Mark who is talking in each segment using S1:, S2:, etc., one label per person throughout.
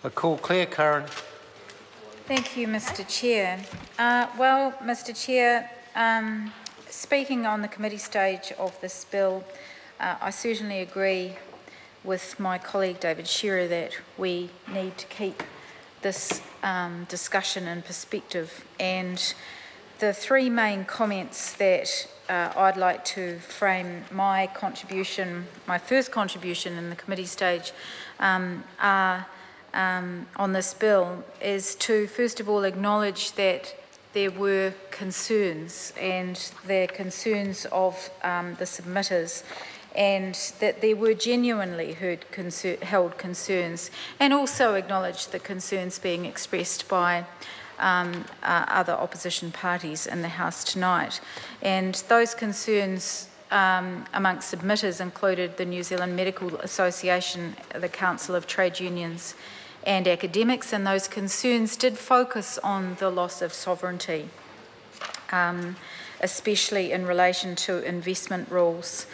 S1: The call clear, Karen.
S2: Thank you, Mr Chair. Well, Mr Chair, speaking on the committee stage of this bill, I certainly agree with my colleague David Shearer that we need to keep this discussion in perspective, and the three main comments that I'd like to frame my contribution, my first contribution in the committee stage are on this bill is to first of all acknowledge that there were concerns, and the concerns of the submitters, and that there were genuinely held concerns, and also acknowledge the concerns being expressed by other opposition parties in the House tonight. And those concerns amongst submitters included the New Zealand Medical Association, the Council of Trade Unions and Academics, and those concerns did focus on the loss of sovereignty, especially in relation to investment rules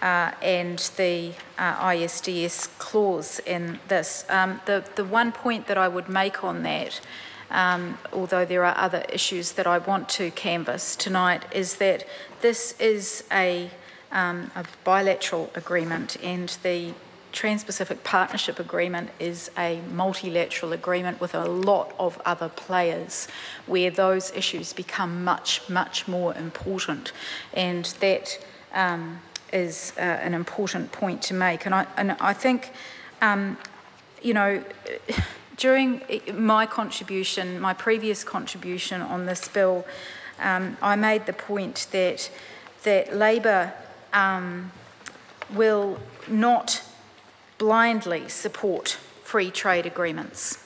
S2: and the ISDS clause in this. The one point that I would make on that, although there are other issues that I want to canvass tonight, is that this is a bilateral agreement, and the Trans-Pacific Partnership Agreement is a multilateral agreement with a lot of other players where those issues become much, much more important, and that is an important point to make. And I think, you know, during my contribution, my previous contribution on this bill, I made the point that Labor will not blindly support free trade agreements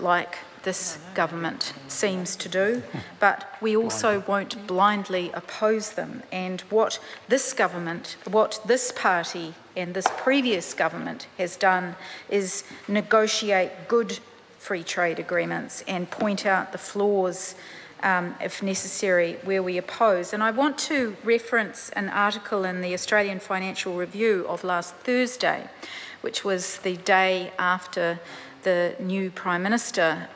S2: like this government seems to do, but we also won't blindly oppose them. And what this government, what this party and this previous government has done is negotiate good free trade agreements and point out the flaws, if necessary, where we oppose. And I want to reference an article in the Australian Financial Review of last Thursday, which was the day after the new Prime Minister,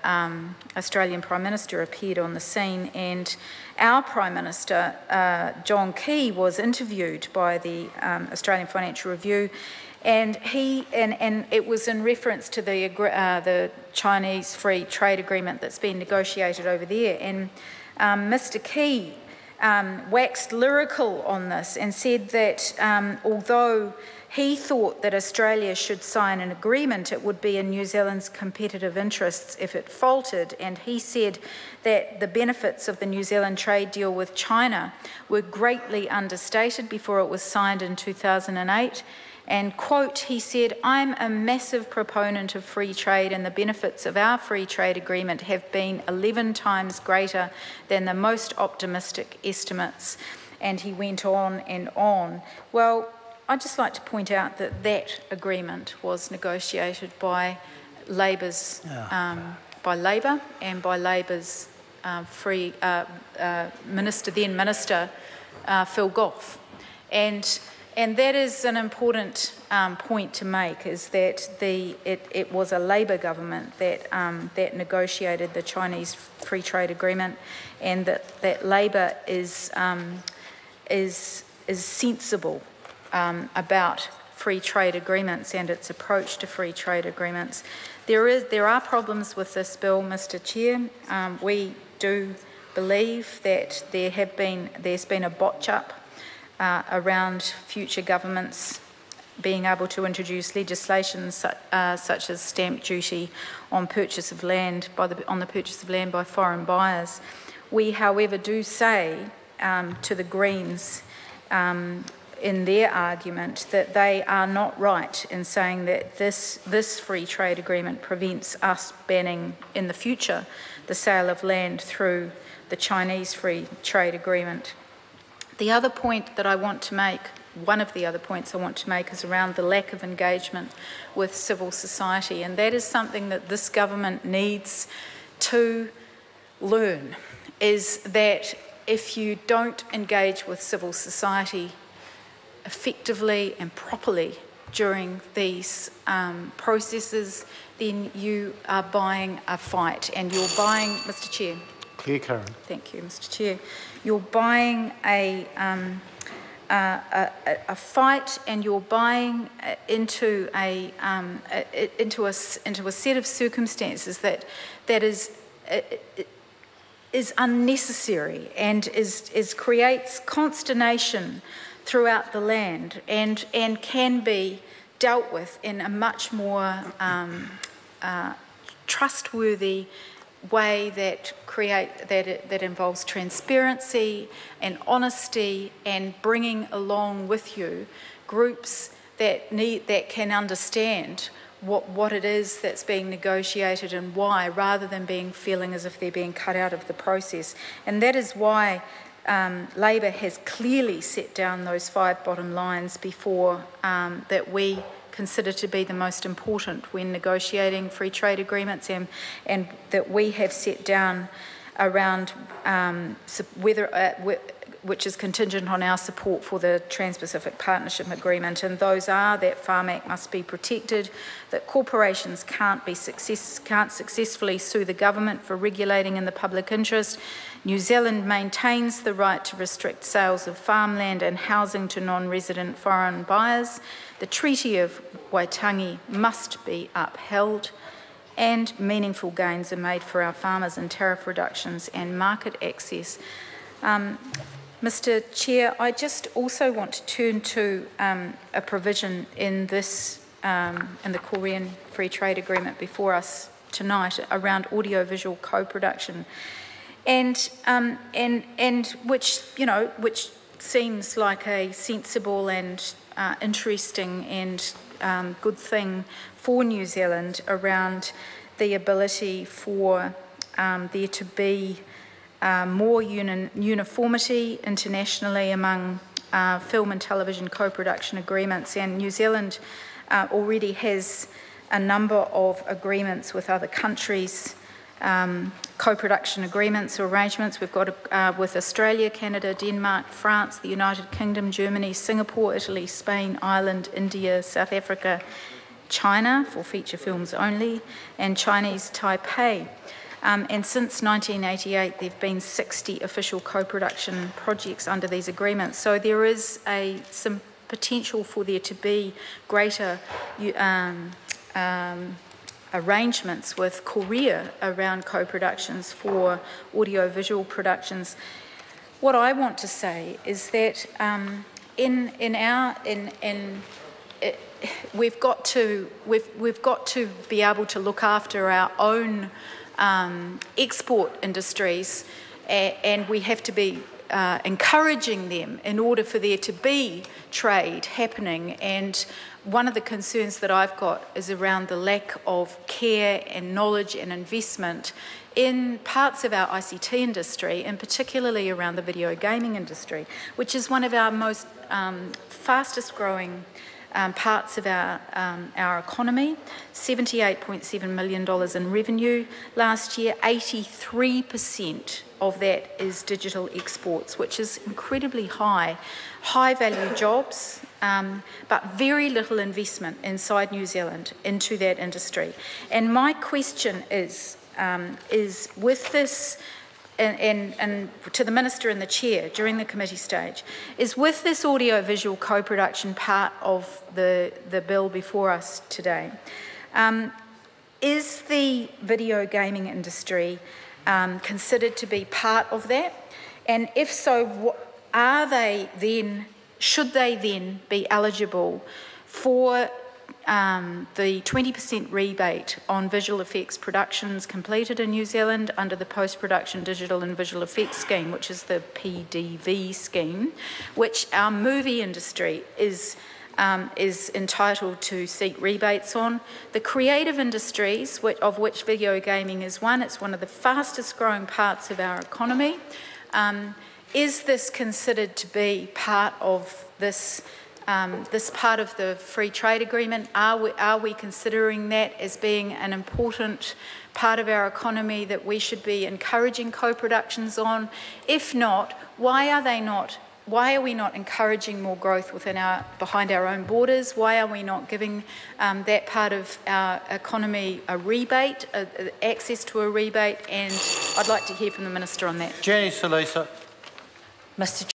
S2: Australian Prime Minister, appeared on the scene, and our Prime Minister, John Key, was interviewed by the Australian Financial Review, and it was in reference to the Chinese free trade agreement that's been negotiated over there. And Mr. Key waxed lyrical on this and said that although he thought that Australia should sign an agreement, it would be in New Zealand's competitive interests if it faltered. And he said that the benefits of the New Zealand trade deal with China were greatly understated before it was signed in 2008. And, quote, he said, "I'm a massive proponent of free trade, and the benefits of our free trade agreement have been 11 times greater than the most optimistic estimates." And he went on and on. Well, I'd just like to point out that that agreement was negotiated by Labor's, by Labor and by Labor's then Minister Phil Goff, and that is an important point to make, is that it was a Labor government that negotiated the Chinese free trade agreement, and that Labor is sensible about free trade agreements and its approach to free trade agreements. There are problems with this bill, Mr. Chair. We do believe that there's been a botch-up around future governments being able to introduce legislation such as stamp duty on purchase of land on the purchase of land by foreign buyers. We, however, do say to the Greens in their argument that they are not right in saying that this free trade agreement prevents us banning in the future the sale of land through the Chinese free trade agreement. The other point that I want to make, one of the other points I want to make, is around the lack of engagement with civil society, and that is something that this government needs to learn, is that if you don't engage with civil society effectively and properly, during these processes, then you are buying a fight, and you're buying, Mr. Chair.
S1: Clear, Karen.
S2: Thank you, Mr. Chair. You're buying a fight, and you're buying into a set of circumstances that is unnecessary and creates consternation throughout the land, and can be dealt with in a much more trustworthy way that involves transparency and honesty, and bringing along with you groups that can understand what it is that's being negotiated and why, rather than feeling as if they're being cut out of the process. And that is why Labour has clearly set down those 5 bottom lines before that we consider to be the most important when negotiating free trade agreements, and that we have set down around which is contingent on our support for the Trans-Pacific Partnership Agreement, and those are that Farm Act must be protected, that corporations can't successfully sue the government for regulating in the public interest, New Zealand maintains the right to restrict sales of farmland and housing to non-resident foreign buyers, the Treaty of Waitangi must be upheld, and meaningful gains are made for our farmers in tariff reductions and market access. Mr. Chair, I just also want to turn to a provision in the Korean Free Trade Agreement before us tonight around audiovisual co-production, and which seems like a sensible and interesting and good thing for New Zealand, around the ability for there to be more uniformity internationally among film and television co-production agreements. And New Zealand already has a number of agreements with other countries, co-production agreements or arrangements. We've got with Australia, Canada, Denmark, France, the United Kingdom, Germany, Singapore, Italy, Spain, Ireland, India, South Africa, China for feature films only, and Chinese Taipei. And since 1988, there have been 60 official co-production projects under these agreements. So there is some potential for there to be greater arrangements with Korea around co-productions for audiovisual productions. What I want to say is that we've got to be able to look after our own export industries, and we have to be encouraging them in order for there to be trade happening. And one of the concerns that I've got is around the lack of care and knowledge and investment in parts of our ICT industry, and particularly around the video gaming industry, which is one of our most fastest growing parts of our economy. $78.7 million in revenue last year. 83% of that is digital exports, which is incredibly high value jobs, but very little investment inside New Zealand into that industry. And my question is with this, and to the Minister and the Chair during the committee stage, is with this audiovisual co-production part of the bill before us today, is the video gaming industry considered to be part of that? And if so, should they then be eligible for the 20% rebate on visual effects productions completed in New Zealand under the Post-Production Digital and Visual Effects Scheme, which is the PDV scheme, which our movie industry is entitled to seek rebates on. The creative industries, of which video gaming is one, it's one of the fastest growing parts of our economy. Is this considered to be part of this part of the free trade agreement? Are we considering that as being an important part of our economy that we should be encouraging co-productions on? If not, why are they not why are we not encouraging more growth behind our own borders? Why are we not giving that part of our economy a rebate, access to a rebate? And I'd like to hear from the Minister on that.
S1: Jenny Salisa.
S3: Mr.